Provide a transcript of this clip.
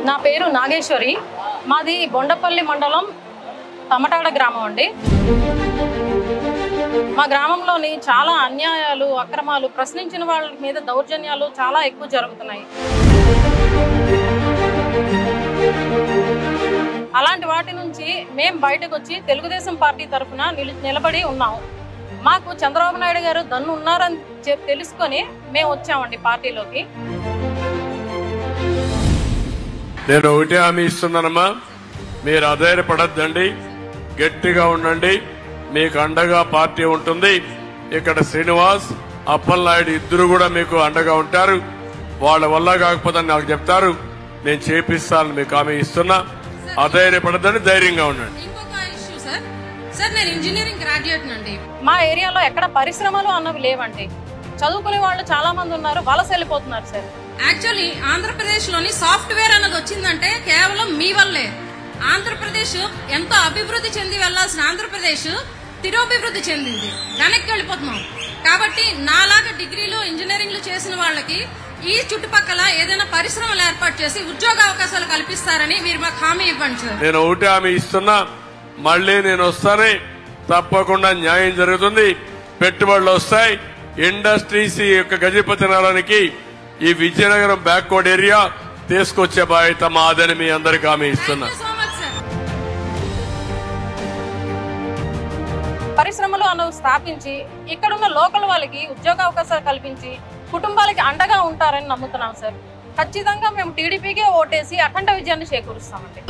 నా పేరు నాగేశ్వరి. మాది బొండపల్లి మండలం తమటాడ గ్రామం అండి. మా గ్రామంలోని చాలా అన్యాయాలు, అక్రమాలు, ప్రశ్నించిన వాళ్ళ మీద దౌర్జన్యాలు చాలా ఎక్కువ జరుగుతున్నాయి. అలాంటి వాటి నుంచి మేము బయటకు వచ్చి తెలుగుదేశం పార్టీ తరఫున నిలబడి ఉన్నాము. మాకు చంద్రబాబు నాయుడు గారు దన్ను ఉన్నారని తెలుసుకొని మేము వచ్చామండి పార్టీలోకి. నేను ఒకటే హామీ ఇస్తున్నానమ్మా, మీరు అధైర్యపడద్దండి, గట్టిగా ఉండండి, మీకు అండగా పార్టీ ఉంటుంది. ఇక్కడ శ్రీనివాస్, అప్పలనాయుడు ఇద్దరు కూడా మీకు అండగా ఉంటారు. వాళ్ళ వల్ల కాకపోతే నాకు చెప్తారు, నేను చేపిస్తాను, మీకు హామీ ఇస్తున్నా. అధైర్యపడద్దని, ధైర్యంగా ఉండండి. సార్, నేను ఇంజనీరింగ్ గ్రాడ్యుయేట్ నండి. మా ఏరియాలో ఎక్కడ పరిశ్రమలు అన్నవి లేవండి. చదువుకునే వాళ్ళు చాలా మంది ఉన్నారు, వలస వెళ్ళిపోతున్నారు సార్. యాక్చువల్లీ ఆంధ్రప్రదేశ్ లోని సాఫ్ట్వేర్ అన్నది వచ్చిందంటే కేవలం మీ వల్లే. ఆంధ్రప్రదేశ్ ఎంతో అభివృద్ధి చెంది వెళ్లాల్సిన ఆంధ్రప్రదేశ్ తిరోభివృద్ధి చెందింది, వెనక్కి వెళ్ళిపోతున్నాం. కాబట్టి నాలాగా డిగ్రీలు ఇంజనీరింగ్లు చేసిన వాళ్ళకి ఈ చుట్టుపక్కల ఏదైనా పరిశ్రమలు ఏర్పాటు చేసి ఉద్యోగ అవకాశాలు కల్పిస్తారని మీరు మాకు హామీ ఇవ్వండి సార్. నేను ఒకటి హామీ ఇస్తున్నా, మళ్ళీ నేను వస్తానే, తప్పకుండా న్యాయం జరుగుతుంది, పెట్టుబడులు వస్తాయి. ఇండస్ట్రీస్ యొక్క గజపతి నగరానికి ఈ విజయనగరం బ్యాక్వర్డ్ ఏరియా తీసుకొచ్చే బాధ్యత మాదని మీ అందరికీ హామీ ఇస్తున్నా. పరిశ్రమలు అన్నవి స్థాపించి ఇక్కడున్న లోకల్ వాళ్ళకి ఉద్యోగ అవకాశాలు కల్పించి కుటుంబాలకి అండగా ఉంటారని నమ్ముతున్నాం సార్. ఖచ్చితంగా మేము టీడీపీకే ఓటేసి అఖండ విజయాన్ని చేకూరుస్తామండి.